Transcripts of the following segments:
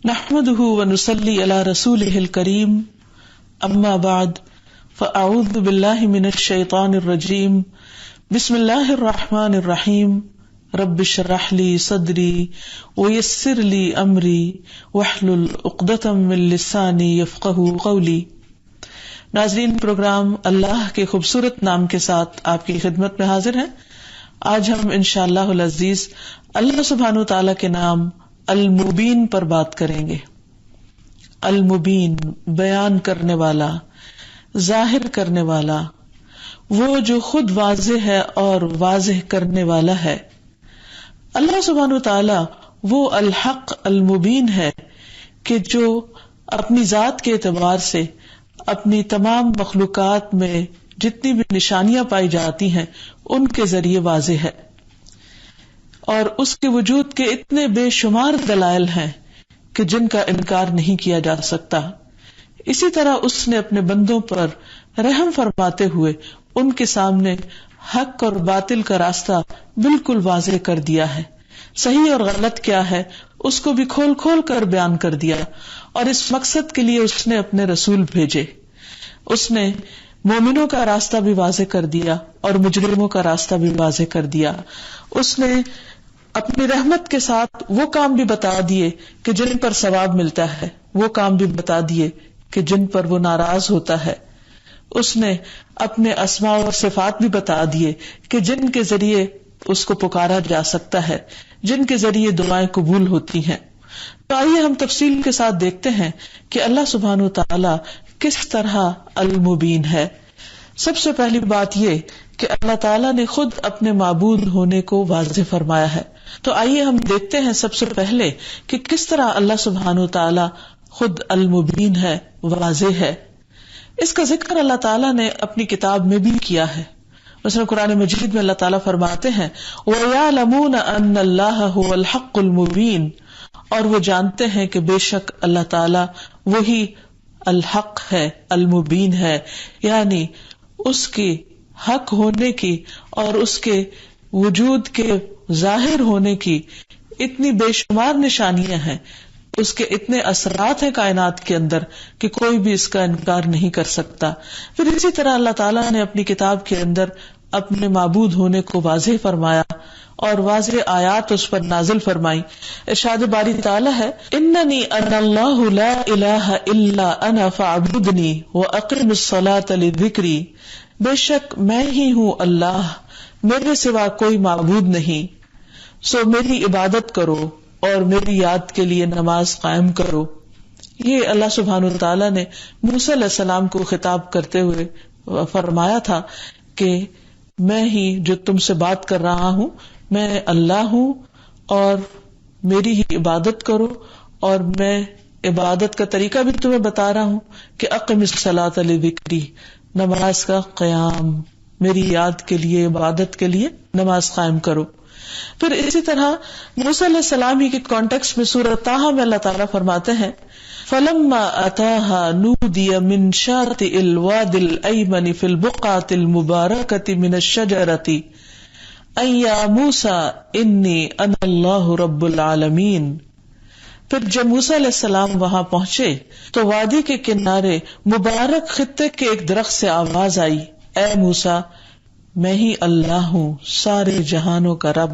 نحمده ونصلي على رسوله الكريم اما بعد فاعوذ بالله من الشيطان الرجيم بسم الله الرحمن الرحيم رب اشرح لي صدري ويسر لي امري واحلل عقدة من لساني يفقهوا قولي۔ ناظرین، پروگرام اللہ کے خوبصورت نام کے ساتھ آپ کی خدمت میں حاضر ہیں۔ آج ہم انشاءاللہ العزیز اللہ سبحانہ تعالیٰ کے نام المبین پر بات کریں گے۔ المبین، بیان کرنے والا، ظاہر کرنے والا، وہ جو خود واضح ہے اور واضح کرنے والا ہے۔ اللہ سبحانہ تعالیٰ وہ الحق المبین ہے کہ جو اپنی ذات کے اعتبار سے اپنی تمام مخلوقات میں جتنی بھی نشانیاں پائی جاتی ہیں ان کے ذریعے واضح ہے، اور اس کے وجود کے اتنے بے شمار دلائل ہیں کہ جن کا انکار نہیں کیا جا سکتا۔ اسی طرح اس نے اپنے بندوں پر رحم فرماتے ہوئے ان کے سامنے حق اور باطل کا راستہ بالکل واضح کر دیا ہے۔ صحیح اور غلط کیا ہے اس کو بھی کھول کھول کر بیان کر دیا، اور اس مقصد کے لیے اس نے اپنے رسول بھیجے۔ اس نے مومنوں کا راستہ بھی واضح کر دیا اور مجرموں کا راستہ بھی واضح کر دیا۔ اس نے اپنی رحمت کے ساتھ وہ کام بھی بتا دیے کہ جن پر ثواب ملتا ہے، وہ کام بھی بتا دیے کہ جن پر وہ ناراض ہوتا ہے۔ اس نے اپنے اسماء اور صفات بھی بتا دیے کہ جن کے ذریعے اس کو پکارا جا سکتا ہے، جن کے ذریعے دعائیں قبول ہوتی ہیں۔ تو آئیے ہم تفصیل کے ساتھ دیکھتے ہیں کہ اللہ سبحانہ وتعالی کس طرح المبین ہے۔ سب سے پہلی بات یہ کہ اللہ تعالیٰ نے خود اپنے معبود ہونے کو واضح فرمایا ہے۔ تو آئیے ہم دیکھتے ہیں سب سے پہلے کہ کس طرح اللہ سبحانہ وتعالی خود المبین ہے، واضح ہے۔ اس کا ذکر اللہ تعالیٰ نے اپنی کتاب میں بھی کیا ہے۔ مثلا قرآن مجید میں اللہ تعالیٰ فرماتے ہیں وَيَعْلَمُونَ أَنَّ اللَّهَ هُوَ الْحَقُّ الْمُبِينُ، اور وہ جانتے ہیں کہ بے شک اللہ تعالیٰ وہی الحق ہے، المبین ہے، یعنی اس کی حق ہونے کی اور اس کے وجود کے ظاہر ہونے کی اتنی بے شمار نشانیاں ہیں، اس کے اتنے اثرات ہیں کائنات کے اندر کہ کوئی بھی اس کا انکار نہیں کر سکتا۔ پھر اسی طرح اللہ تعالیٰ نے اپنی کتاب کے اندر اپنے معبود ہونے کو واضح فرمایا اور واضح آیات اس پر نازل فرمائی۔ ارشاد باری تعالیٰ ہے اننی انا اللہ لا الہ الا انا فاعبدنی واقم الصلاۃ لذکری، بے شک میں ہی ہوں اللہ، میرے سوا کوئی معبود نہیں، سو میری عبادت کرو اور میری یاد کے لیے نماز قائم کرو۔ یہ اللہ سبحانہ وتعالیٰ نے موسیٰ علیہ السلام کو خطاب کرتے ہوئے فرمایا تھا کہ میں ہی جو تم سے بات کر رہا ہوں، میں اللہ ہوں، اور میری ہی عبادت کرو، اور میں عبادت کا طریقہ بھی تمہیں بتا رہا ہوں کہ اقم الصلاۃ لذکری، نماز کا قیام، میری یاد کے لیے، عبادت کے لیے نماز قائم کرو۔ پھر اسی طرح موسیٰ علیہ السلام ہی کے کانٹیکسٹ میں سورہ طٰہٰ میں اللہ تعالیٰ فرماتے ہیں فَلَمَّا أَتَاهَا نُودِيَ مِن شَاطِئِ الْوَادِ الْأَيْمَنِ فِي الْبُقْعَةِ الْمُبَارَكَةِ مِنَ الشَّجَرَةِ أَن يَا مُوسَىٰ إِنِّي أَنَا اللَّهُ رَبُّ الْعَالَمِينَ۔ پھر جب موسیٰ علیہ السلام وہاں پہنچے تو وادی کے کنارے مبارک خطے کے ایک درخت سے آواز آئی، اے موسیٰ، میں ہی اللہ ہوں، سارے جہانوں کا رب۔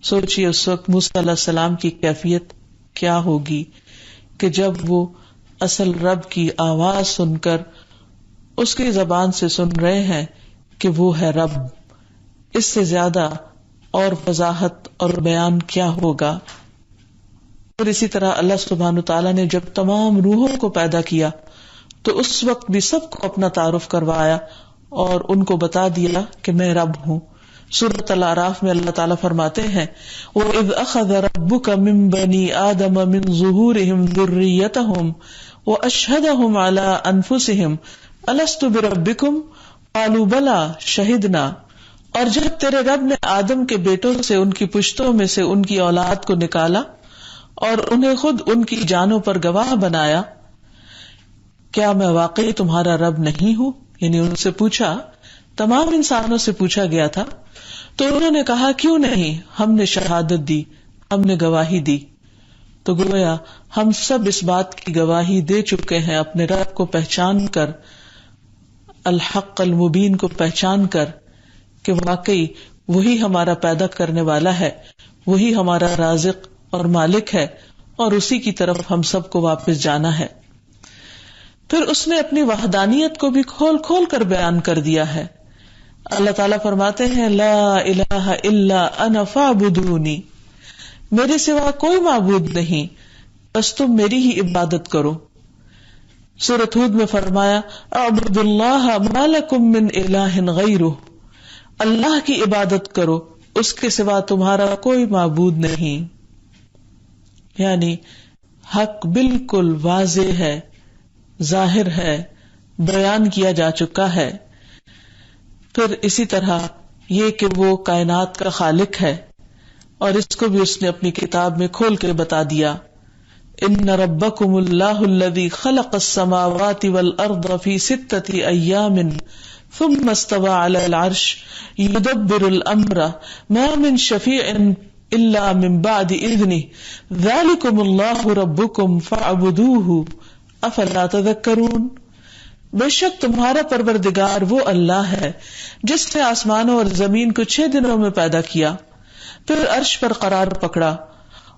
سوچئے اس وقت موسیٰ علیہ السلام کی کیفیت کیا ہوگی کہ جب وہ اصل رب کی آواز سن کر اس کی زبان سے سن رہے ہیں کہ وہ ہے رب۔ اس سے زیادہ اور وضاحت اور بیان کیا ہوگا۔ اور اسی طرح اللہ سبحانہ تعالیٰ نے جب تمام روحوں کو پیدا کیا تو اس وقت بھی سب کو اپنا تعارف کروایا اور ان کو بتا دیا کہ میں رب ہوں۔ سورۃ الاعراف میں اللہ تعالیٰ فرماتے ہیں وَإِذْ أَخَذَ رَبُّكَ مِن بَنِي آدَمَ مِن ظُهُورِهِمْ ذُرِّيَّتَهُمْ وَأَشْهَدَهُمْ عَلَىٰ أَنفُسِهِمْ أَلَسْتُ بِرَبِّكُمْ قَالُوا بَلَىٰ شَهِدْنَا، اور جب تیرے رب نے آدم کے بیٹوں سے ان کی پشتوں میں سے ان کی اولاد کو نکالا اور انہیں خود ان کی جانوں پر گواہ بنایا، کیا میں واقعی تمہارا رب نہیں ہوں؟ یعنی ان سے پوچھا، تمام انسانوں سے پوچھا گیا تھا، تو انہوں نے کہا کیوں نہیں، ہم نے شہادت دی، ہم نے گواہی دی۔ تو گویا ہم سب اس بات کی گواہی دے چکے ہیں اپنے رب کو پہچان کر، الحق المبین کو پہچان کر، کہ واقعی وہی ہمارا پیدا کرنے والا ہے، وہی ہمارا رازق اور مالک ہے، اور اسی کی طرف ہم سب کو واپس جانا ہے۔ پھر اس نے اپنی وحدانیت کو بھی کھول کھول کر بیان کر دیا ہے۔ اللہ تعالیٰ فرماتے ہیں لا الہ الا انا فاعبدونی، میرے سوا کوئی معبود نہیں، بس تم میری ہی عبادت کرو۔ سورۃ ہود میں فرمایا اعبدوا اللہ ما لکم من الہ غیرہ، اللہ کی عبادت کرو، اس کے سوا تمہارا کوئی معبود نہیں۔ یعنی حق بالکل واضح ہے، ظاہر ہے، بیان کیا جا چکا ہے۔ پھر اسی طرح یہ کہ وہ کائنات کا خالق ہے، اور اس کو بھی اس نے اپنی کتاب میں کھول کے بتا دیا۔ ان ربکم اللہ الذی خلق السماوات والارض فی 6 ایام ثم استوى علی العرش یدبر الامر ما من شفیع الا من بعد اذنہ ذلکم اللہ ربکم فاعبدوہ افلا تذکرون۔ بے شک تمہارا پروردگار وہ اللہ ہے جس نے آسمانوں اور زمین کو 6 دنوں میں پیدا کیا، پھر عرش پر قرار پکڑا،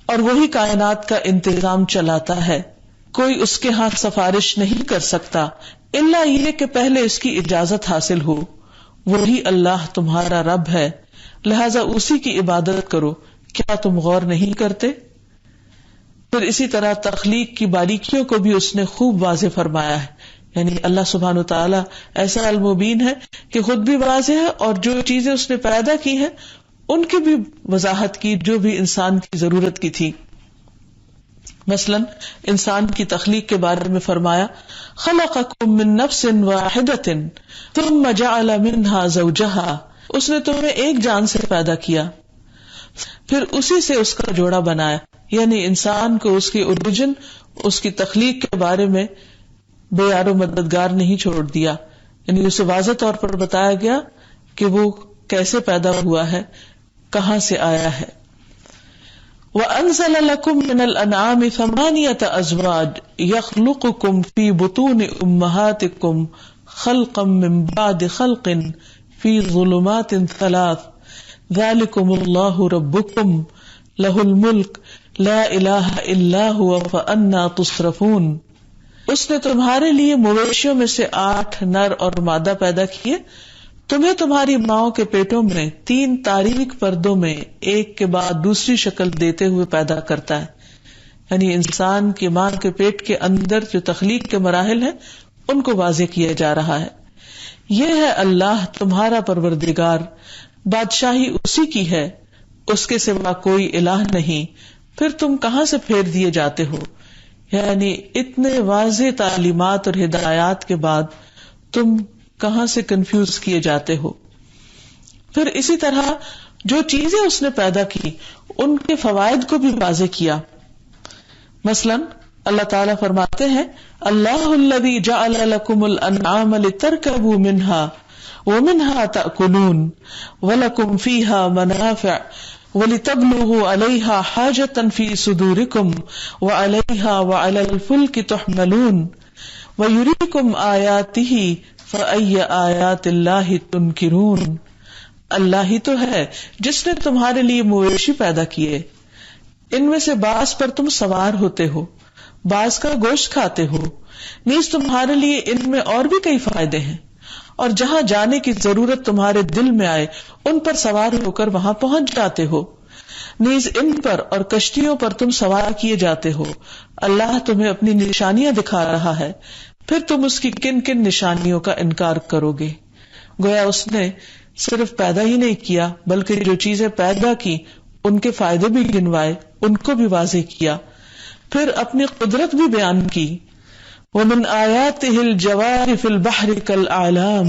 اور وہی کائنات کا انتظام چلاتا ہے، کوئی اس کے ہاں سفارش نہیں کر سکتا الا یہ کہ پہلے اس کی اجازت حاصل ہو۔ وہی اللہ تمہارا رب ہے، لہذا اسی کی عبادت کرو، کیا تم غور نہیں کرتے؟ پھر اسی طرح تخلیق کی باریکیوں کو بھی اس نے خوب واضح فرمایا ہے، یعنی اللہ سبحانہ وتعالی ایسا المبین ہے کہ خود بھی واضح ہے، اور جو چیزیں اس نے پیدا کی ہیں ان کی بھی وضاحت کی جو بھی انسان کی ضرورت کی تھی۔ مثلا انسان کی تخلیق کے بارے میں فرمایا خلقکم من نفس واحدۃ ثم جعل منها زوجها، اس نے تمہیں ایک جان سے پیدا کیا، پھر اسی سے اس کا جوڑا بنایا۔ یعنی انسان کو اس کی اوریجن، اس کی تخلیق کے بارے میں بے یار و مددگار نہیں چھوڑ دیا، یعنی اسے واضح طور پر بتایا گیا کہ وہ کیسے پیدا ہوا ہے، کہاں سے آیا ہے۔ وَأَنزَلَ لَكُم مِّنَ الْأَنْعَامِ 8 أَزْوَاجٍ يَخْلُقُكُم فِي بُطُونِ أُمَّهَاتِكُمْ خَلْقًا مِّن بَعْدِ خَلْقٍ فِي ظُلُمَاتٍ 3 ذَلِكُمُ اللَّهُ رَبُّكُمْ لَهُ الْمُلْكُ لَا إِلَٰهَ إِلَّا هُوَ فَأَنَّىٰ تُصْرَفُونَ۔ اس نے تمہارے لیے مویشیوں میں سے 8 نر اور مادہ پیدا کیے، تمہیں تمہاری ماؤں کے پیٹوں میں 3 تاریک پردوں میں ایک کے بعد دوسری شکل دیتے ہوئے پیدا کرتا ہے۔ یعنی انسان کی ماں کے پیٹ کے اندر جو تخلیق کے مراحل ہیں ان کو واضح کیا جا رہا ہے۔ یہ ہے اللہ تمہارا پروردگار، بادشاہی اسی کی ہے، اس کے سوا کوئی الہ نہیں، پھر تم کہاں سے پھیر دیے جاتے ہو؟ یعنی اتنے واضح تعلیمات اور ہدایات کے بعد تم کہاں سے کنفیوز کیے جاتے ہو؟ پھر اسی طرح جو چیزیں اس نے پیدا کی ان کے فوائد کو بھی واضح کیا۔ مثلا اللہ تعالیٰ فرماتے ہیں اللہ الذی جعل لکم الانعام لترکبوا منها ومنها تأکلون ولکم فیہا منافع وَلِتَبْلُغُوا عَلَيْهَا حَاجَةً فِي صُدُورِكُمْ وَعَلَيْهَا وَعَلَى الْفُلْكِ تُحْمَلُونَ وَيُرِيكُمْ آيَاتِهِ فَأَيَّ آيَاتِ اللَّهِ تُنْكِرُونَ۔ اللہ ہی تو ہے جس نے تمہارے لیے مویشی پیدا کیے، ان میں سے بعض پر تم سوار ہوتے ہو، بعض کا گوشت کھاتے ہو، نیز تمہارے لیے ان میں اور بھی کئی فائدے ہیں، اور جہاں جانے کی ضرورت تمہارے دل میں آئے ان پر سوار ہو کر وہاں پہنچ جاتے ہو، نیز ان پر اور کشتیوں پر تم سوار کیے جاتے ہو۔ اللہ تمہیں اپنی نشانیاں دکھا رہا ہے، پھر تم اس کی کن کن نشانیوں کا انکار کرو گے۔ گویا اس نے صرف پیدا ہی نہیں کیا بلکہ جو چیزیں پیدا کی ان کے فائدے بھی گنوائے، ان کو بھی واضح کیا، پھر اپنی قدرت بھی بیان کی۔ وَمِنْ آيَاتِهِ الْجَوَارِ فِي الْبَحْرِ كَالْأَعْلَامِ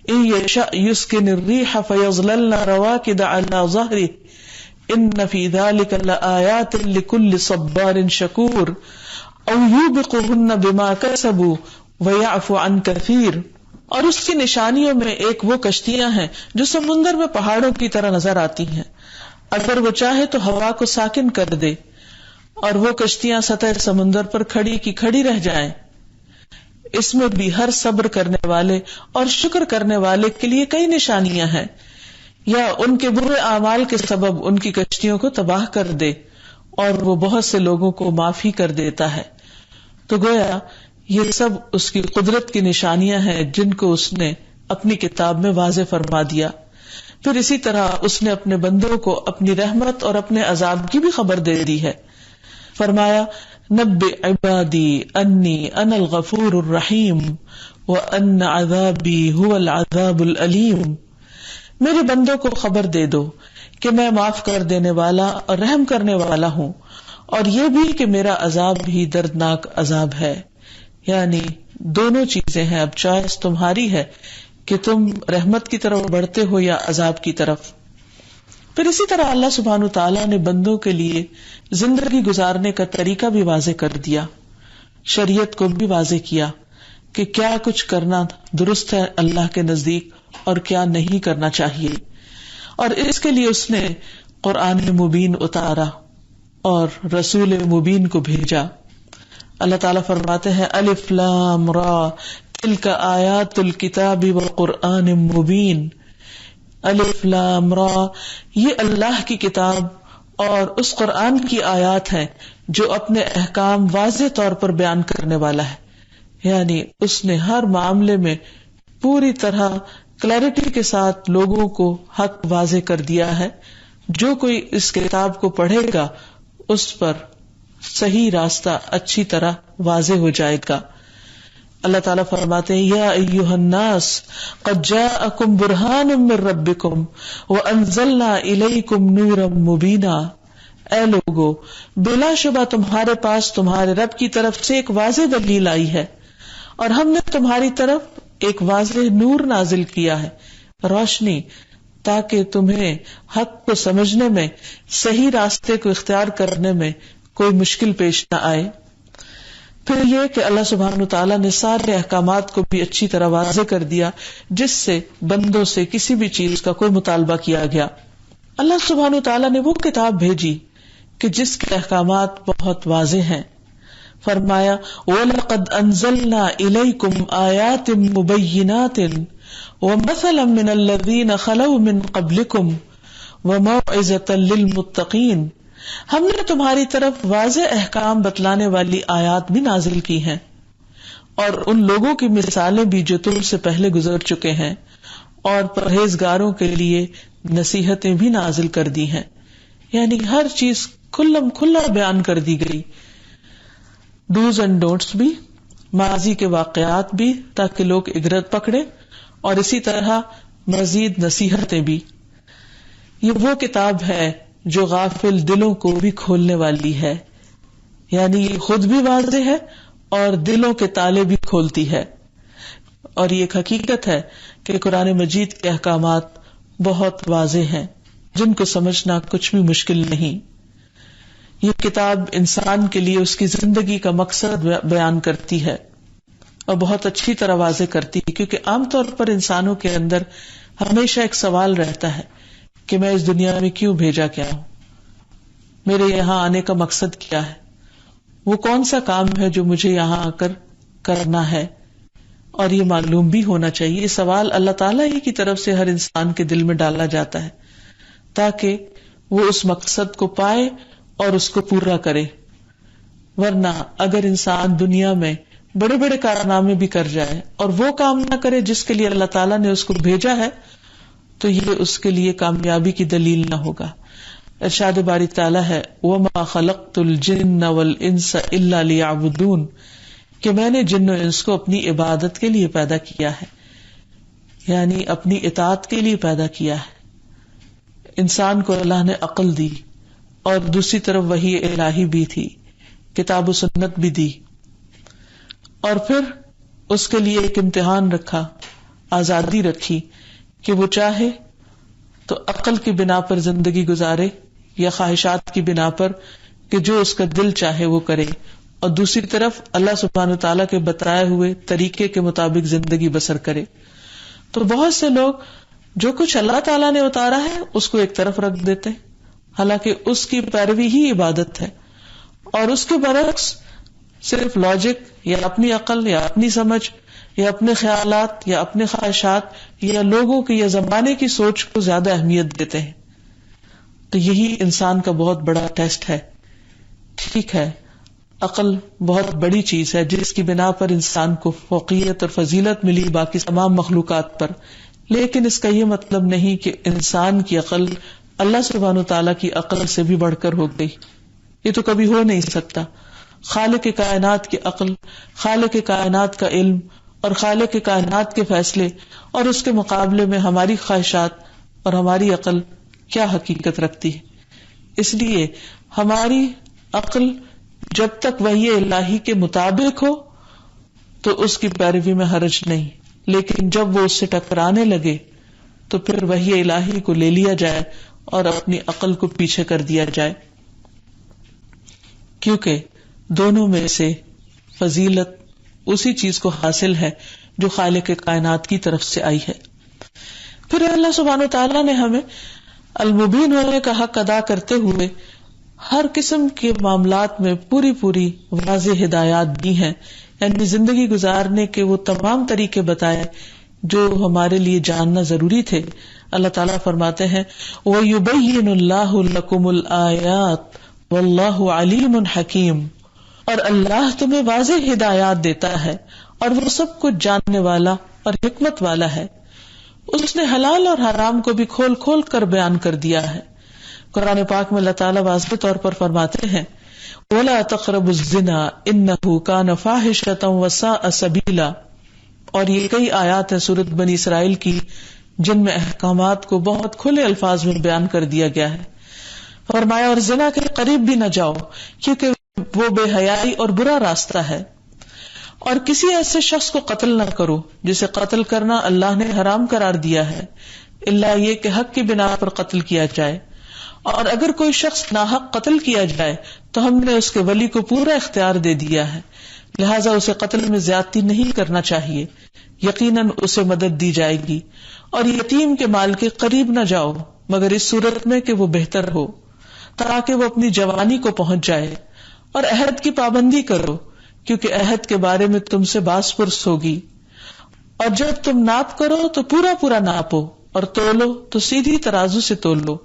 إِنْ يَشَأْ يُسْكِنِ الرِّيحَ فَيَظْلَلْنَ رَوَاكِدَ عَلَى ظَهْرِهِ إِنَّ فِي ذَلِكَ لَآيَاتٍ لِكُلِّ صَبَّارٍ شَكُورٍ أَوْ يُوبِقُهُنَّ بِمَا كَسَبُوا وَيَعْفُ عَنْ كَثِيرٍ۔ اور اس کی نشانیوں میں ایک وہ کشتیاں ہیں جو سمندر میں پہاڑوں کی طرح نظر آتی ہیں، اگر وہ چاہے تو ہوا کو ساکن کر دے، اور وہ کشتیاں سطح سمندر پر کھڑی کی کھڑی رہ جائیں، اس میں بھی ہر صبر کرنے والے اور شکر کرنے والے کے لیے کئی نشانیاں ہیں، یا ان کے برے اعمال کے سبب ان کی کشتیوں کو تباہ کر دے اور وہ بہت سے لوگوں کو معافی کر دیتا ہے۔ تو گویا یہ سب اس کی قدرت کی نشانیاں ہیں جن کو اس نے اپنی کتاب میں واضح فرما دیا۔ پھر اسی طرح اس نے اپنے بندوں کو اپنی رحمت اور اپنے عذاب کی بھی خبر دے دی ہے۔ فرمایا نبئ عبادی انی انا الغفور الرحیم وان عذابی هو العذاب العلیم، میرے بندوں کو خبر دے دو کہ میں معاف کر دینے والا اور رحم کرنے والا ہوں، اور یہ بھی کہ میرا عذاب بھی دردناک عذاب ہے۔ یعنی دونوں چیزیں ہیں، اب چوائس تمہاری ہے کہ تم رحمت کی طرف بڑھتے ہو یا عذاب کی طرف۔ پھر اسی طرح اللہ سبحانہ تعالیٰ نے بندوں کے لیے زندگی گزارنے کا طریقہ بھی واضح کر دیا، شریعت کو بھی واضح کیا کہ کیا کچھ کرنا درست ہے اللہ کے نزدیک اور کیا نہیں کرنا چاہیے، اور اس کے لیے اس نے قرآن مبین اتارا اور رسول مبین کو بھیجا۔ اللہ تعالیٰ فرماتے ہیں الف لام را تلک آیات الکتاب وقرآن مبین، الف لام را یہ اللہ کی کتاب اور اس قرآن کی آیات ہیں جو اپنے احکام واضح طور پر بیان کرنے والا ہے، یعنی اس نے ہر معاملے میں پوری طرح کلیرٹی کے ساتھ لوگوں کو حق واضح کر دیا ہے۔ جو کوئی اس کتاب کو پڑھے گا اس پر صحیح راستہ اچھی طرح واضح ہو جائے گا۔ اللہ تعالیٰ فرماتے ہیں یا ایھا الناس قد جاءکم برہان من ربکم وانزلنا الیکم نورا مبینا، اے لوگو بلا شبہ تمہارے پاس تمہارے رب کی طرف سے ایک واضح دلیل آئی ہے، اور ہم نے تمہاری طرف ایک واضح نور نازل کیا ہے، روشنی، تاکہ تمہیں حق کو سمجھنے میں، صحیح راستے کو اختیار کرنے میں کوئی مشکل پیش نہ آئے۔ پھر یہ کہ اللہ سبحانہ تعالیٰ نے سارے احکامات کو بھی اچھی طرح واضح کر دیا جس سے بندوں سے کسی بھی چیز کا کوئی مطالبہ کیا گیا۔ اللہ سبحانہ تعالیٰ نے وہ کتاب بھیجی کہ جس کے احکامات بہت واضح ہیں۔ فرمایا وَلَقَدْ أَنزَلْنَا إِلَيْكُمْ آيَاتٍ مُبَيِّنَاتٍ وَمَثَلًا مِّنَ الَّذِينَ خَلَوْا مِن قَبْلِكُمْ وَمَوْعِظَةً لِّلْمُتَّقِينَ، ہم نے تمہاری طرف واضح احکام بتلانے والی آیات بھی نازل کی ہیں، اور ان لوگوں کی مثالیں بھی جو تم سے پہلے گزر چکے ہیں، اور پرہیزگاروں کے لیے نصیحتیں بھی نازل کر دی ہیں۔ یعنی ہر چیز کھلم کھلا بیان کر دی گئی، ڈوز اینڈ ڈونٹس بھی، ماضی کے واقعات بھی، تاکہ لوگ عبرت پکڑیں، اور اسی طرح مزید نصیحتیں بھی۔ یہ وہ کتاب ہے جو غافل دلوں کو بھی کھولنے والی ہے، یعنی یہ خود بھی واضح ہے اور دلوں کے تالے بھی کھولتی ہے۔ اور یہ ایک حقیقت ہے کہ قرآن مجید کے احکامات بہت واضح ہیں جن کو سمجھنا کچھ بھی مشکل نہیں۔ یہ کتاب انسان کے لیے اس کی زندگی کا مقصد بیان کرتی ہے اور بہت اچھی طرح واضح کرتی ہے، کیونکہ عام طور پر انسانوں کے اندر ہمیشہ ایک سوال رہتا ہے کہ میں اس دنیا میں کیوں بھیجا گیا ہوں، میرے یہاں آنے کا مقصد کیا ہے، وہ کون سا کام ہے جو مجھے یہاں آ کر کرنا ہے، اور یہ معلوم بھی ہونا چاہیے۔ یہ سوال اللہ تعالیٰ ہی کی طرف سے ہر انسان کے دل میں ڈالا جاتا ہے تاکہ وہ اس مقصد کو پائے اور اس کو پورا کرے۔ ورنہ اگر انسان دنیا میں بڑے بڑے کارنامے بھی کر جائے اور وہ کام نہ کرے جس کے لیے اللہ تعالیٰ نے اس کو بھیجا ہے، تو یہ اس کے لیے کامیابی کی دلیل نہ ہوگا۔ ارشاد باری تعالیٰ ہے وَمَا خَلَقْتُ الْجِنَّ وَالْإِنسَ إِلَّا لِيَعْبُدُونَ، کہ میں نے جن و انس کو اپنی عبادت کے لیے پیدا کیا ہے، یعنی اپنی اطاعت کے لیے پیدا کیا ہے۔ انسان کو اللہ نے عقل دی اور دوسری طرف وحی الہی بھی تھی، کتاب و سنت بھی دی، اور پھر اس کے لیے ایک امتحان رکھا، آزادی رکھی کہ وہ چاہے تو عقل کی بنا پر زندگی گزارے یا خواہشات کی بنا پر کہ جو اس کا دل چاہے وہ کرے، اور دوسری طرف اللہ سبحانہ تعالیٰ کے بتائے ہوئے طریقے کے مطابق زندگی بسر کرے۔ تو بہت سے لوگ جو کچھ اللہ تعالیٰ نے اتارا ہے اس کو ایک طرف رکھ دیتے، حالانکہ اس کی پیروی ہی عبادت ہے، اور اس کے برعکس صرف لاجک یا اپنی عقل یا اپنی سمجھ یا اپنے خیالات یا اپنے خواہشات یا لوگوں کی یا زمانے کی سوچ کو زیادہ اہمیت دیتے ہیں. تو یہی انسان کا بہت بڑا ٹیسٹ ہے. ٹھیک ہے، عقل بہت بڑی چیز ہے جس کی بنا پر انسان کو فوقیت اور فضیلت ملی باقی تمام مخلوقات پر، لیکن اس کا یہ مطلب نہیں کہ انسان کی عقل اللہ سبحانہ وتعالی کی عقل سے بھی بڑھ کر ہو گئی. یہ تو کبھی ہو نہیں سکتا. خالق کائنات کی عقل، خالق کائنات کا علم اور خالق کائنات کے فیصلے اور اس کے مقابلے میں ہماری خواہشات اور ہماری عقل کیا حقیقت رکھتی ہے. اس لیے ہماری عقل جب تک وحی الہی کے مطابق ہو تو اس کی پیروی میں حرج نہیں، لیکن جب وہ اس سے ٹکرانے لگے تو پھر وحی الہی کو لے لیا جائے اور اپنی عقل کو پیچھے کر دیا جائے، کیونکہ دونوں میں سے فضیلت اسی چیز کو حاصل ہے جو خالق کائنات کی طرف سے آئی ہے. پھر اللہ سبحانہ وتعالیٰ نے ہمیں المبین ہونے کا حق ادا کرتے ہوئے ہر قسم کے معاملات میں پوری واضح ہدایات دی ہیں، یعنی زندگی گزارنے کے وہ تمام طریقے بتائے جو ہمارے لیے جاننا ضروری تھے. اللہ تعالیٰ فرماتے ہیں وَيُبَيِّنُ اللَّهُ لَكُمُ الْآيَاتِ وَاللَّهُ عَلِيمٌ حَكِيمٌ، اور اللہ تمہیں واضح ہدایات دیتا ہے اور وہ سب کچھ جاننے والا اور حکمت والا ہے. اس نے حلال اور حرام کو بھی کھول کھول کر بیان کر دیا ہے. قرآن پاک میں اللہ تعالیٰ واضح طور پر فرماتے ہیں وَلَا تَقْرَبُوا الزِّنَا إِنَّهُ كَانَ فَاحِشَةً وَسَاءَ سَبِيلًا، اور یہ کئی آیات ہیں سورۃ بنی اسرائیل کی جن میں احکامات کو بہت کھلے الفاظ میں بیان کر دیا گیا ہے. فرمایا اور زنا کے قریب بھی نہ جاؤ کیونکہ وہ بے حیائی اور برا راستہ ہے، اور کسی ایسے شخص کو قتل نہ کرو جسے قتل کرنا اللہ نے حرام قرار دیا ہے، الا یہ کہ حق کی بنا پر قتل کیا جائے، اور اگر کوئی شخص ناحق قتل کیا جائے تو ہم نے اس کے ولی کو پورا اختیار دے دیا ہے، لہٰذا اسے قتل میں زیادتی نہیں کرنا چاہیے، یقیناً اسے مدد دی جائے گی. اور یتیم کے مال کے قریب نہ جاؤ مگر اس صورت میں کہ وہ بہتر ہو تاکہ وہ اپنی جوانی کو پہنچ جائے، اور عہد کی پابندی کرو کیونکہ عہد کے بارے میں تم سے باس پرس ہوگی. اور جب تم ناپ کرو تو پورا ناپو، اور تولو تو سیدھی ترازو سے تول لو،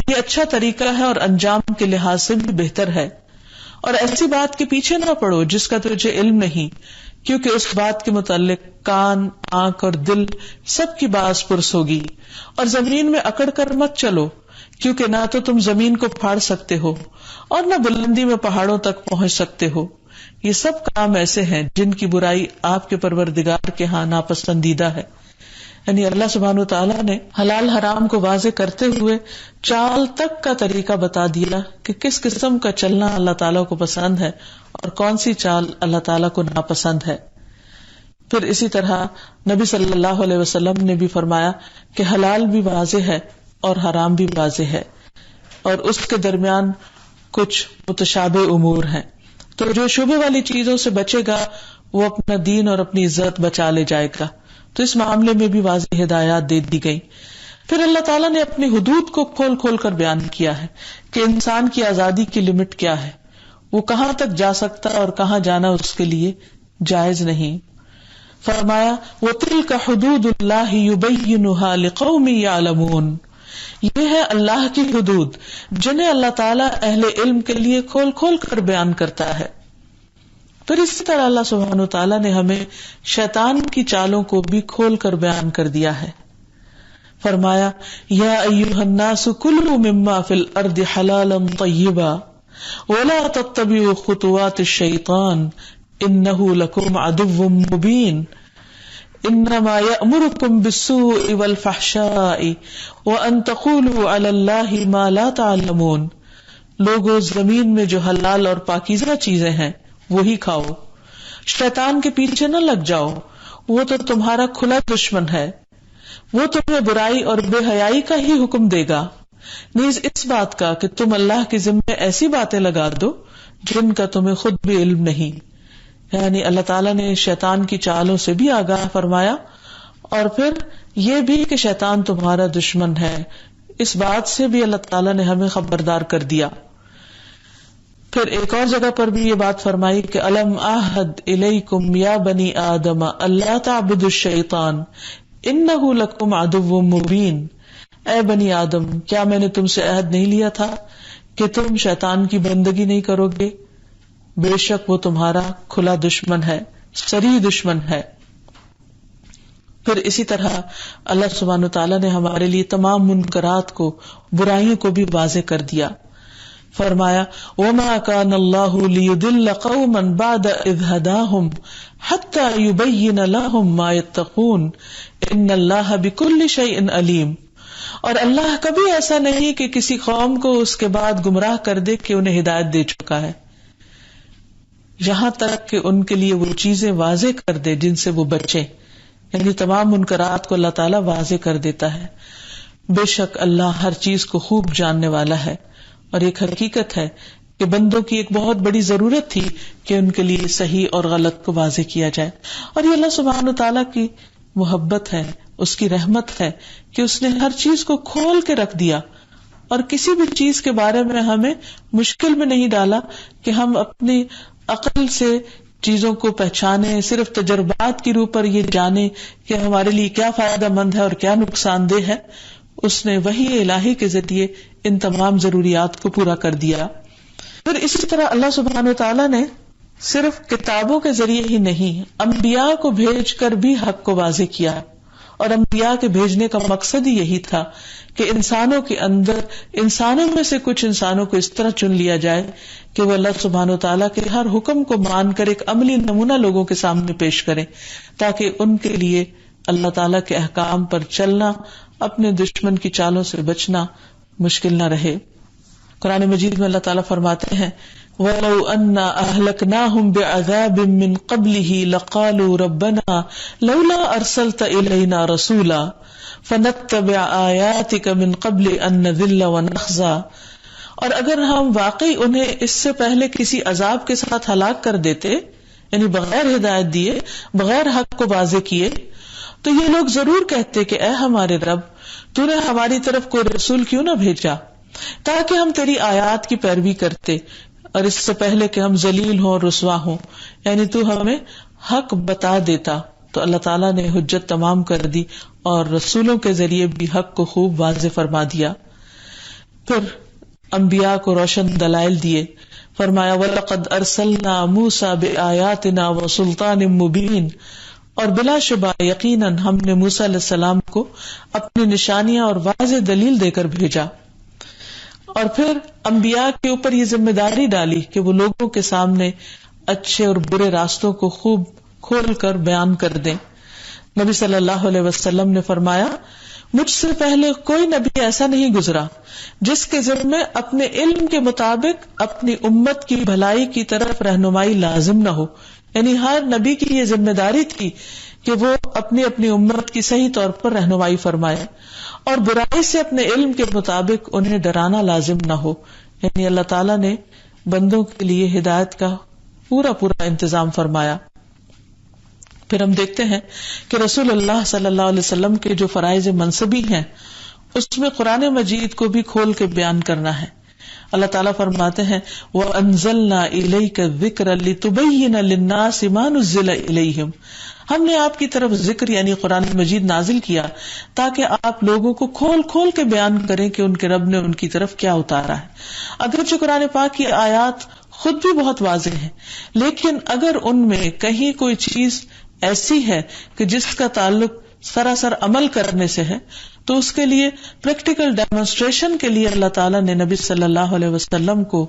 یہ اچھا طریقہ ہے اور انجام کے لحاظ سے بھی بہتر ہے. اور ایسی بات کے پیچھے نہ پڑو جس کا تجھے علم نہیں، کیونکہ اس بات کے متعلق کان، آنکھ اور دل سب کی باس پرس ہوگی. اور زمین میں اکڑ کر مت چلو کیونکہ نہ تو تم زمین کو پھاڑ سکتے ہو اور نہ بلندی میں پہاڑوں تک پہنچ سکتے ہو. یہ سب کام ایسے ہیں جن کی برائی آپ کے پروردگار کے ہاں ناپسندیدہ ہے. یعنی اللہ سبحانہ وتعالیٰ نے حلال حرام کو واضح کرتے ہوئے چال تک کا طریقہ بتا دیا کہ کس قسم کا چلنا اللہ تعالیٰ کو پسند ہے اور کون سی چال اللہ تعالیٰ کو ناپسند ہے. پھر اسی طرح نبی صلی اللہ علیہ وسلم نے بھی فرمایا کہ حلال بھی واضح ہے اور حرام بھی واضح ہے، اور اس کے درمیان کچھ متشابہ امور ہیں. تو جو شبہ والی چیزوں سے بچے گا وہ اپنا دین اور اپنی عزت بچا لے جائے گا. تو اس معاملے میں بھی واضح ہدایات دے دی گئی. پھر اللہ تعالیٰ نے اپنی حدود کو کھول کھول کر بیان کیا ہے کہ انسان کی آزادی کی لمٹ کیا ہے، وہ کہاں تک جا سکتا اور کہاں جانا اس کے لیے جائز نہیں. فرمایا وَتِلْكَ حُدُودُ اللَّهِ يُبَيِّنُهَا لِقَوْمٍ يَعْلَمُونَ، یہ ہے اللہ کی حدود جنہیں اللہ تعالیٰ اہل علم کے لیے کھول کھول کر بیان کرتا ہے. پھر اسی طرح اللہ سبحانہ وتعالیٰ نے ہمیں شیطان کی چالوں کو بھی کھول کر بیان کر دیا ہے. فرمایا یا ایھا الناس کلوا مما فی الارض حلالا طیبا ولا تتبعوا خطوات الشیطان انہ لکم عدو مبین انما یأمرکم بالسوء والفحشاء وان تقولوا علی اللہ ما لا تعلمون. لوگوں زمین میں جو حلال اور پاکیزہ چیزیں ہیں وہی کھاؤ، شیطان کے پیچھے نہ لگ جاؤ، وہ تو تمہارا کھلا دشمن ہے، وہ تمہیں برائی اور بے حیائی کا ہی حکم دے گا، نیز اس بات کا کہ تم اللہ کے ذمے ایسی باتیں لگا دو جن کا تمہیں خود بھی علم نہیں. یعنی اللہ تعالیٰ نے شیطان کی چالوں سے بھی آگاہ فرمایا، اور پھر یہ بھی کہ شیطان تمہارا دشمن ہے، اس بات سے بھی اللہ تعالیٰ نے ہمیں خبردار کر دیا. پھر ایک اور جگہ پر بھی یہ بات فرمائی کہ الم اعہد الیکم یا بنی آدم اللہ تعبدوا الشیطان انہ لکم عدو مبین. اے بنی آدم، کیا میں نے تم سے عہد نہیں لیا تھا کہ تم شیطان کی بندگی نہیں کرو گے؟ بے شک وہ تمہارا کھلا دشمن ہے، صریح دشمن ہے. پھر اسی طرح اللہ سبحانہ وتعالیٰ نے ہمارے لیے تمام منکرات کو، برائیوں کو بھی واضح کر دیا. فرمایا وَمَا كَانَ اللَّهُ لِيُضِلَّ قَوْمًا بَعْدَ إِذْ هَدَاهُمْ حَتَّى يُبَيِّنَ لَهُمْ مَا يَتَّقُونَ إِنَّ اللَّهَ بِكُلِّ شَيْءٍ عَلِيمٌ. اور اللہ کبھی ایسا نہیں کہ کسی قوم کو اس کے بعد گمراہ کر دے کہ انہیں ہدایت دے چکا ہے، یہاں تک کہ ان کے لیے وہ چیزیں واضح کر دے جن سے وہ بچیں. یعنی تمام منکرات کو اللہ تعالیٰ واضح کر دیتا ہے. بے شک اللہ ہر چیز کو خوب جاننے والا ہے. اور ایک حقیقت ہے کہ بندوں کی ایک بہت بڑی ضرورت تھی کہ ان کے لیے صحیح اور غلط کو واضح کیا جائے. اور یہ اللہ سبحانہ وتعالیٰ کی محبت ہے، اس کی رحمت ہے کہ اس نے ہر چیز کو کھول کے رکھ دیا، اور کسی بھی چیز کے بارے میں ہمیں مشکل میں نہیں ڈالا کہ ہم اپنی عقل سے چیزوں کو پہچانے، صرف تجربات کی روح پر یہ جانے کہ ہمارے لیے کیا فائدہ مند ہے اور کیا نقصان دہ ہے. اس نے وحی الہی کے ذریعے ان تمام ضروریات کو پورا کر دیا. پھر اسی طرح اللہ سبحانہ وتعالیٰ نے صرف کتابوں کے ذریعے ہی نہیں، انبیاء کو بھیج کر بھی حق کو واضح کیا. اور انبیاء کے بھیجنے کا مقصد ہی یہی تھا کہ انسانوں کے اندر، انسانوں میں سے کچھ انسانوں کو اس طرح چن لیا جائے کہ وہ اللہ سبحانہ وتعالیٰ کے ہر حکم کو مان کر ایک عملی نمونہ لوگوں کے سامنے پیش کریں، تاکہ ان کے لیے اللہ تعالیٰ کے احکام پر چلنا، اپنے دشمن کی چالوں سے بچنا مشکل نہ رہے. قرآن مجید میں اللہ تعالیٰ فرماتے ہیں وَلَوْ أَنَّا أَهْلَكْنَاهُمْ بِعَذَابٍ مِّن قَبْلِهِ لَقَالُوا رَبَّنَا لَوْلَا أَرْسَلْتَ إِلَيْنَا رَسُولًا فَنَتَّبِعَ آيَاتِكَ مِن قَبْلِ أَن نَّذِلَّ وَنَخْزَىٰ. اور اگر ہم واقعی انہیں اس سے پہلے کسی عذاب کے ساتھ ہلاک کر دیتے، یعنی بغیر ہدایت دیے، بغیر حق کو واضح کیے، تو یہ لوگ ضرور کہتے کہ اے ہمارے رب، تو نے ہماری طرف کوئی رسول کیوں نہ بھیجا تاکہ ہم تیری آیات کی پیروی کرتے، اور اس سے پہلے کہ ہم ذلیل ہوں اور رسوا ہوں، یعنی تو ہمیں حق بتا دیتا. تو اللہ تعالیٰ نے حجت تمام کر دی اور رسولوں کے ذریعے بھی حق کو خوب واضح فرما دیا. پھر انبیاء کو روشن دلائل دیے. فرمایا وَلَقَدْ أَرْسَلْنَا مُوسَىٰ بِآيَاتِنَا وَسُلْطَانٍ مُّبِينٍ. اور بلا شبہ یقیناً ہم نے موسیٰ علیہ السلام کو اپنی نشانیاں اور واضح دلیل دے کر بھیجا. اور پھر انبیاء کے اوپر یہ ذمہ داری ڈالی کہ وہ لوگوں کے سامنے اچھے اور برے راستوں کو خوب کھول کر بیان کر دیں. نبی صلی اللہ علیہ وسلم نے فرمایا مجھ سے پہلے کوئی نبی ایسا نہیں گزرا جس کے ذمے اپنے علم کے مطابق اپنی امت کی بھلائی کی طرف رہنمائی لازم نہ ہو. یعنی ہر نبی کی یہ ذمہ داری تھی کہ وہ اپنی اپنی امت کی صحیح طور پر رہنمائی فرمائے، اور برائی سے اپنے علم کے مطابق انہیں ڈرانا لازم نہ ہو. یعنی اللہ تعالیٰ نے بندوں کے لیے ہدایت کا پورا پورا انتظام فرمایا. پھر ہم دیکھتے ہیں کہ رسول اللہ صلی اللہ علیہ وسلم کے جو فرائض منصبی ہیں اس میں قرآن مجید کو بھی کھول کے بیان کرنا ہے. اللہ تعالیٰ فرماتے ہیں وَأَنزَلْنَا إِلَيْكَ الذِّكْرَ لِتُبَيِّنَ لِلنَّاسِ مَا نُزِّلَ إِلَيْهِمْ. ہم نے آپ کی طرف ذکر یعنی قرآن مجید نازل کیا تاکہ آپ لوگوں کو کھول کھول کے بیان کریں کہ ان کے رب نے ان کی طرف کیا اتارا ہے. اگرچہ قرآن پاک کی آیات خود بھی بہت واضح ہیں، لیکن اگر ان میں کہیں کوئی چیز ایسی ہے کہ جس کا تعلق سراسر عمل کرنے سے ہے تو اس کے لیے پریکٹیکل ڈیمونسٹریشن کے لیے اللہ تعالیٰ نے نبی صلی اللہ علیہ وسلم کو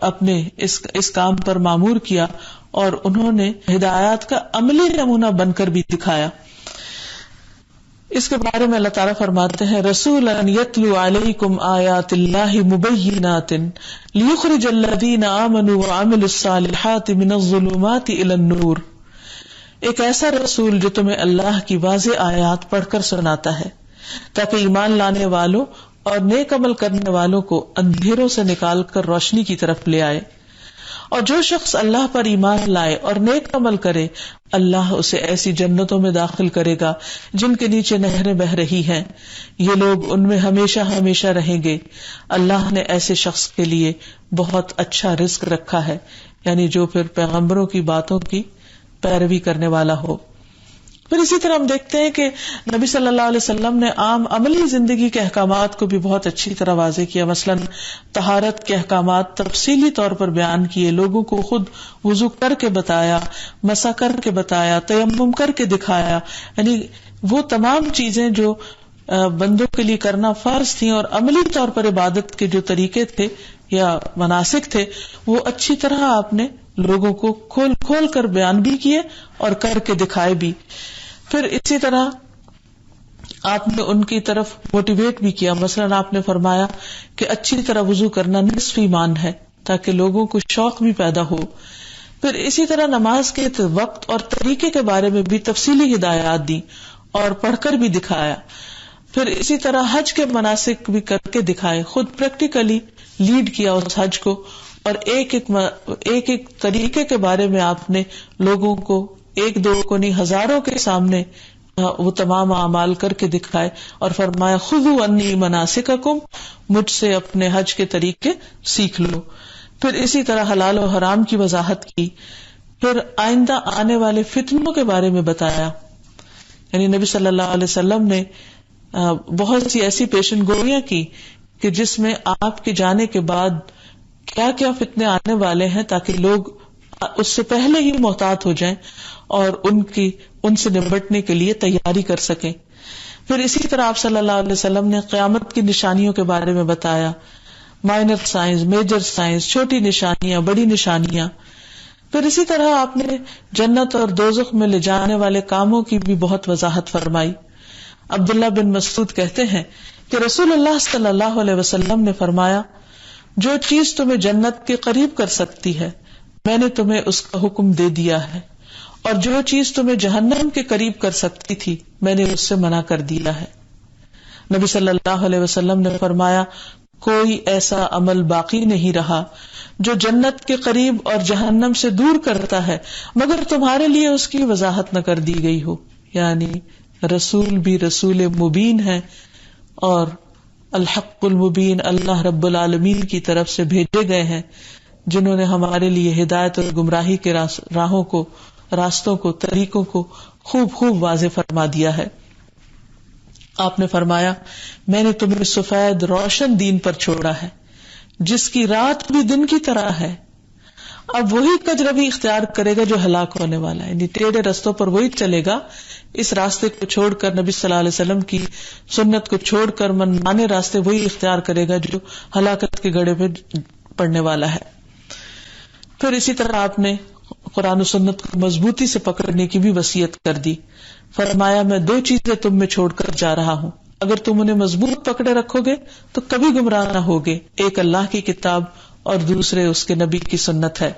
اپنے اس کام پر مامور کیا، اور انہوں نے ہدایات کا عملی نمونہ بن کر بھی دکھایا. اس کے بارے میں اللہ تعالیٰ فرماتے ہیں رسولا یتلو علیکم آیات اللہ مبینات لیخرج الذین آمنوا وعملوا الصالحات من الظلمات الی النور. ایک ایسا رسول جو تمہیں اللہ کی واضح آیات پڑھ کر سناتا ہے تاکہ ایمان لانے والوں اور نیک عمل کرنے والوں کو اندھیروں سے نکال کر روشنی کی طرف لے آئے. اور جو شخص اللہ پر ایمان لائے اور نیک عمل کرے اللہ اسے ایسی جنتوں میں داخل کرے گا جن کے نیچے نہریں بہ رہی ہیں، یہ لوگ ان میں ہمیشہ ہمیشہ رہیں گے۔ اللہ نے ایسے شخص کے لیے بہت اچھا رزق رکھا ہے، یعنی جو پھر پیغمبروں کی باتوں کی پیروی کرنے والا ہو۔ پھر اسی طرح ہم دیکھتے ہیں کہ نبی صلی اللہ علیہ وسلم نے عام عملی زندگی کے احکامات کو بھی بہت اچھی طرح واضح کیا۔ مثلاً طہارت کے احکامات تفصیلی طور پر بیان کیے، لوگوں کو خود وضو کر کے بتایا، مسح کر کے بتایا، تیمم کر کے دکھایا، یعنی وہ تمام چیزیں جو بندوں کے لیے کرنا فرض تھیں اور عملی طور پر عبادت کے جو طریقے تھے یا مناسک تھے وہ اچھی طرح آپ نے لوگوں کو کھول کھول کر بیان بھی کیے اور کر کے دکھائے بھی۔ پھر اسی طرح آپ نے ان کی طرف موٹیویٹ بھی کیا۔ مثلاً آپ نے فرمایا کہ اچھی طرح وضو کرنا نصف ایمان ہے، تاکہ لوگوں کو شوق بھی پیدا ہو۔ پھر اسی طرح نماز کے وقت اور طریقے کے بارے میں بھی تفصیلی ہدایات دی اور پڑھ کر بھی دکھایا۔ پھر اسی طرح حج کے مناسک بھی کر کے دکھائے، خود پریکٹیکلی لیڈ کیا اس حج کو، اور ایک ایک طریقے کے بارے میں آپ نے لوگوں کو ایک دو کو نہیں ہزاروں کے سامنے وہ تمام اعمال کر کے دکھائے اور فرمایا خذوا عنی مناسککم، مجھ سے اپنے حج کے طریقے سیکھ لو۔ پھر اسی طرح حلال و حرام کی وضاحت کی۔ پھر آئندہ آنے والے فتنوں کے بارے میں بتایا، یعنی نبی صلی اللہ علیہ وسلم نے بہت سی ایسی پیشن گوئیاں کی کہ جس میں آپ کے جانے کے بعد کیا کیا فتنے آنے والے ہیں، تاکہ لوگ اس سے پہلے ہی محتاط ہو جائیں اور ان سے نمٹنے کے لیے تیاری کر سکیں۔ پھر اسی طرح آپ صلی اللہ علیہ وسلم نے قیامت کی نشانیوں کے بارے میں بتایا، مائنر سائنس، میجر سائنس، چھوٹی نشانیاں، بڑی نشانیاں۔ پھر اسی طرح آپ نے جنت اور دوزخ میں لے جانے والے کاموں کی بھی بہت وضاحت فرمائی۔ عبداللہ بن مسعود کہتے ہیں کہ رسول اللہ صلی اللہ علیہ وسلم نے فرمایا، جو چیز تمہیں جنت کے قریب کر سکتی ہے میں نے تمہیں اس کا حکم دے دیا ہے، اور جو چیز تمہیں جہنم کے قریب کر سکتی تھی میں نے اس سے منع کر دیا ہے۔ نبی صلی اللہ علیہ وسلم نے فرمایا، کوئی ایسا عمل باقی نہیں رہا جو جنت کے قریب اور جہنم سے دور کرتا ہے مگر تمہارے لیے اس کی وضاحت نہ کر دی گئی ہو، یعنی رسول بھی رسول مبین ہے اور الحق المبین اللہ رب العالمین کی طرف سے بھیجے گئے ہیں، جنہوں نے ہمارے لیے ہدایت اور گمراہی کے راہوں کو، راستوں کو، طریقوں کو خوب خوب واضح فرما دیا ہے۔ آپ نے فرمایا، میں نے تمہیں سفید روشن دین پر چھوڑا ہے جس کی رات بھی دن کی طرح ہے۔ اب وہی کجروی اختیار کرے گا جو ہلاک ہونے والا ہے، یعنی ٹیڑھے رستوں پر وہی چلے گا، اس راستے کو چھوڑ کر نبی صلی اللہ علیہ وسلم کی سنت کو چھوڑ کر منمانے راستے وہی اختیار کرے گا جو ہلاکت کے گڑھے پہ پڑنے والا ہے۔ پھر اسی طرح آپ نے قرآن و سنت کو مضبوطی سے پکڑنے کی بھی وصیت کر دی۔ فرمایا، میں دو چیزیں تم میں چھوڑ کر جا رہا ہوں، اگر تم انہیں مضبوط پکڑے رکھو گے تو کبھی گمراہ نہ ہوگے، ایک اللہ کی کتاب اور دوسرے اس کے نبی کی سنت ہے۔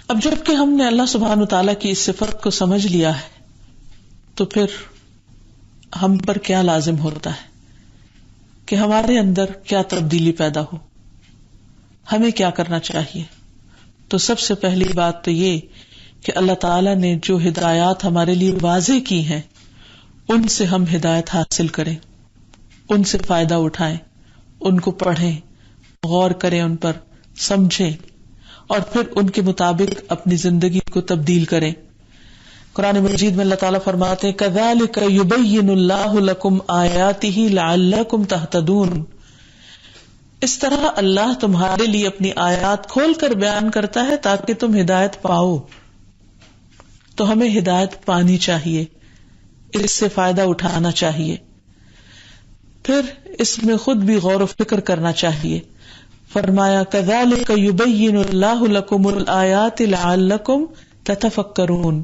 اب جبکہ ہم نے اللہ سبحانہ وتعالیٰ کی اس صفت کو سمجھ لیا ہے تو پھر ہم پر کیا لازم ہوتا ہے کہ ہمارے اندر کیا تبدیلی پیدا ہو، ہمیں کیا کرنا چاہیے؟ تو سب سے پہلی بات تو یہ کہ اللہ تعالیٰ نے جو ہدایات ہمارے لیے واضح کی ہیں ان سے ہم ہدایت حاصل کریں، ان سے فائدہ اٹھائیں، ان کو پڑھیں، غور کریں، ان پر سمجھیں اور پھر ان کے مطابق اپنی زندگی کو تبدیل کریں۔ قرآن مجید میں اللہ تعالیٰ فرماتے ہیں، كَذَلِكَ يُبَيِّنُ اللَّهُ لَكُمْ آيَاتِهِ لَعَلَّكُمْ تَهْتَدُونَ۔ اس طرح اللہ تمہارے لیے اپنی آیات کھول کر بیان کرتا ہے تاکہ تم ہدایت پاؤ۔ تو ہمیں ہدایت پانی چاہیے، اس سے فائدہ اٹھانا چاہیے، پھر اس میں خود بھی غور و فکر کرنا چاہیے۔ فرمایا، كَذَلِكَ يُبَيِّنُ اللَّهُ لَكُمُ الْآيَاتِ لَعَلَّكُمْ تَتَفَكَّرُونَ۔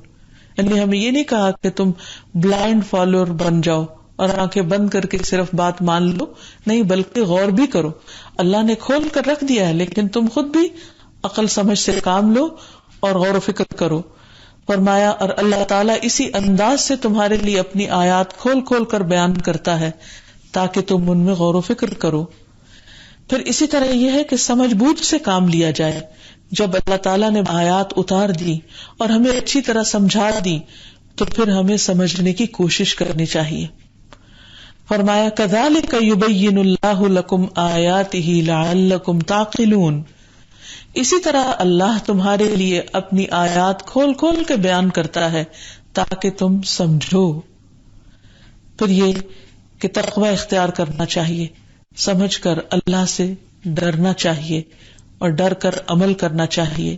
یعنی ہمیں یہ نہیں کہا کہ تم بلائنڈ فالوور بن جاؤ اور آنکھیں بند کر کے صرف بات مان لو، نہیں بلکہ غور بھی کرو۔ اللہ نے کھول کر رکھ دیا ہے لیکن تم خود بھی عقل سمجھ سے کام لو اور غور و فکر کرو۔ فرمایا، اور اللہ تعالیٰ اسی انداز سے تمہارے لیے اپنی آیات کھول کھول کر بیان کرتا ہے تاکہ تم ان میں غور و فکر کرو۔ پھر اسی طرح یہ ہے کہ سمجھ بوجھ سے کام لیا جائے، جب اللہ تعالیٰ نے آیات اتار دی اور ہمیں اچھی طرح سمجھا دی تو پھر ہمیں سمجھنے کی کوشش کرنی چاہیے. فرمایا کذالک یبین اللہ لکم آیاتہ لعلکم تعقلون، اسی طرح اللہ تمہارے لیے اپنی آیات کھول کھول کے بیان کرتا ہے تاکہ تم سمجھو. پھر یہ کہ تقوی اختیار کرنا چاہیے، سمجھ کر اللہ سے ڈرنا چاہیے اور ڈر کر عمل کرنا چاہیے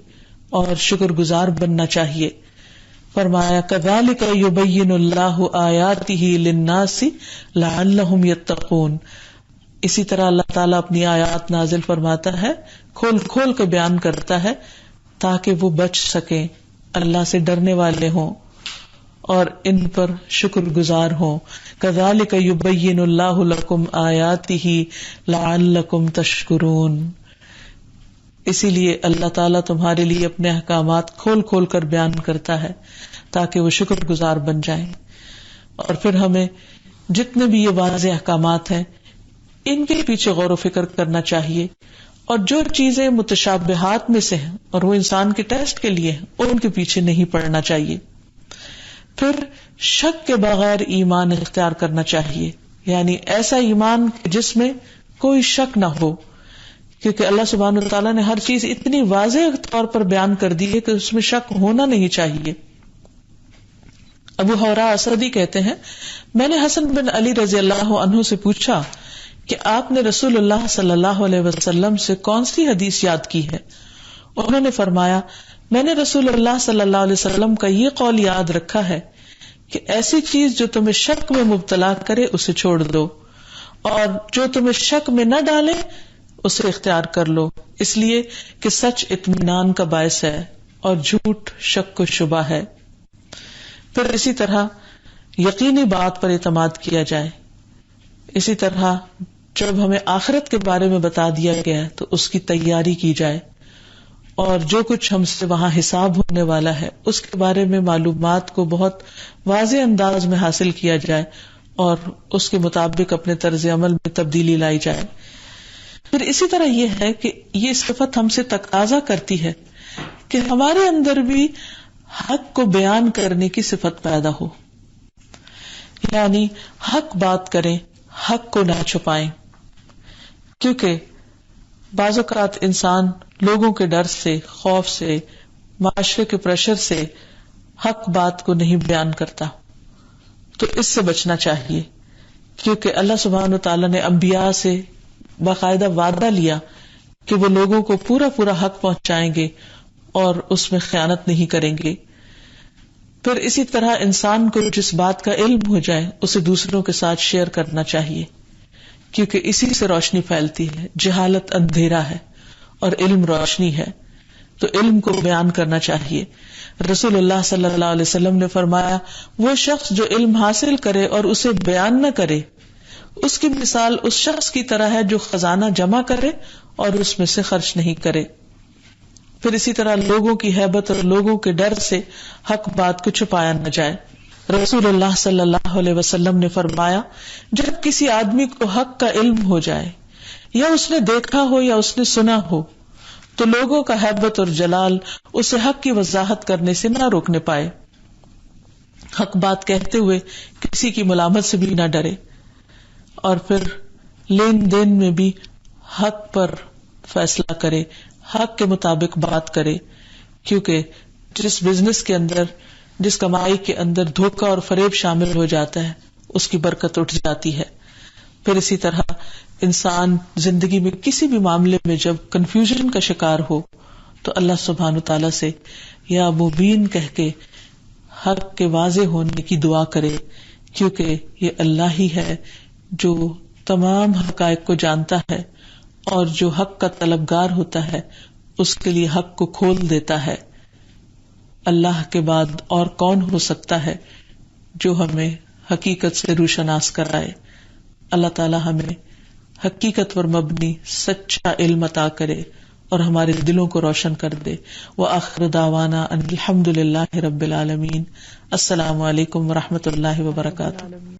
اور شکر گزار بننا چاہیے. فرمایا کذالک یبین اللہ آیاتہ للناس لعلہم یتقون، اسی طرح اللہ تعالیٰ اپنی آیات نازل فرماتا ہے، کھول کھول کے بیان کرتا ہے تاکہ وہ بچ سکیں، اللہ سے ڈرنے والے ہوں اور ان پر شکر گزار ہوں. کذالک یبین اللہ لکم آیاتہ لعلکم تشکرون، اسی لیے اللہ تعالیٰ تمہارے لیے اپنے احکامات کھول کھول کر بیان کرتا ہے تاکہ وہ شکر گزار بن جائیں. اور پھر ہمیں جتنے بھی یہ واضح احکامات ہیں ان کے پیچھے غور و فکر کرنا چاہیے، اور جو چیزیں متشابہات میں سے ہیں اور وہ انسان کے ٹیسٹ کے لیے ہیں ان کے پیچھے نہیں پڑنا چاہیے. پھر شک کے بغیر ایمان اختیار کرنا چاہیے، یعنی ایسا ایمان جس میں کوئی شک نہ ہو، کیونکہ اللہ سبحانہ وتعالیٰ نے ہر چیز اتنی واضح طور پر بیان کر دی ہے کہ اس میں شک ہونا نہیں چاہیے. ابو حورا اسدی کہتے ہیں میں نے حسن بن علی رضی اللہ عنہ سے پوچھا کہ آپ نے رسول اللہ صلی اللہ علیہ وسلم سے کون سی حدیث یاد کی ہے؟ انہوں نے فرمایا میں نے رسول اللہ صلی اللہ علیہ وسلم کا یہ قول یاد رکھا ہے کہ ایسی چیز جو تمہیں شک میں مبتلا کرے اسے چھوڑ دو، اور جو تمہیں شک میں نہ ڈالے اسے اختیار کر لو، اس لیے کہ سچ اطمینان کا باعث ہے اور جھوٹ شک و شبہ ہے. پھر اسی طرح یقینی بات پر اعتماد کیا جائے. اسی طرح جب ہمیں آخرت کے بارے میں بتا دیا گیا ہے تو اس کی تیاری کی جائے، اور جو کچھ ہم سے وہاں حساب ہونے والا ہے اس کے بارے میں معلومات کو بہت واضح انداز میں حاصل کیا جائے اور اس کے مطابق اپنے طرز عمل میں تبدیلی لائی جائے. پھر اسی طرح یہ ہے کہ یہ صفت ہم سے تقاضا کرتی ہے کہ ہمارے اندر بھی حق کو بیان کرنے کی صفت پیدا ہو، یعنی حق بات کریں، حق کو نہ چھپائیں. کیونکہ بعض اوقات انسان لوگوں کے ڈر سے، خوف سے، معاشرے کے پریشر سے حق بات کو نہیں بیان کرتا، تو اس سے بچنا چاہیے. کیونکہ اللہ سبحانہ وتعالیٰ نے انبیاء سے باقاعدہ وعدہ لیا کہ وہ لوگوں کو پورا پورا حق پہنچائیں گے اور اس میں خیانت نہیں کریں گے. پھر اسی طرح انسان کو جس بات کا علم ہو جائے اسے دوسروں کے ساتھ شیئر کرنا چاہیے، کیونکہ اسی سے روشنی پھیلتی ہے. جہالت اندھیرا ہے اور علم روشنی ہے، تو علم کو بیان کرنا چاہیے. رسول اللہ صلی اللہ علیہ وسلم نے فرمایا وہ شخص جو علم حاصل کرے اور اسے بیان نہ کرے اس کی مثال اس شخص کی طرح ہے جو خزانہ جمع کرے اور اس میں سے خرچ نہیں کرے. پھر اسی طرح لوگوں کی ہیبت اور لوگوں کے ڈر سے حق بات کو چھپایا نہ جائے. رسول اللہ صلی اللہ علیہ وسلم نے فرمایا جب کسی آدمی کو حق کا علم ہو جائے، یا اس نے دیکھا ہو یا اس نے سنا ہو، تو لوگوں کا ہیبت اور جلال اسے حق کی وضاحت کرنے سے نہ روکنے پائے. حق بات کہتے ہوئے کسی کی ملامت سے بھی نہ ڈرے، اور پھر لین دین میں بھی حق پر فیصلہ کرے، حق کے مطابق بات کرے. کیونکہ جس بزنس کے اندر، جس کمائی کے اندر دھوکہ اور فریب شامل ہو جاتا ہے اس کی برکت اٹھ جاتی ہے. پھر اسی طرح انسان زندگی میں کسی بھی معاملے میں جب کنفیوژن کا شکار ہو تو اللہ سبحانہ تعالیٰ سے یا مبین کہہ کے حق کے واضح ہونے کی دعا کرے، کیونکہ یہ اللہ ہی ہے جو تمام حقائق کو جانتا ہے اور جو حق کا طلبگار ہوتا ہے اس کے لیے حق کو کھول دیتا ہے. اللہ کے بعد اور کون ہو سکتا ہے جو ہمیں حقیقت سے روشناس کرائے. اللہ تعالی ہمیں حقیقت پر مبنی سچا علم عطا کرے اور ہمارے دلوں کو روشن کر دے. وآخر دعوانا ان الحمد للہ رب العالمین. السلام علیکم ورحمۃ اللہ وبرکاتہ.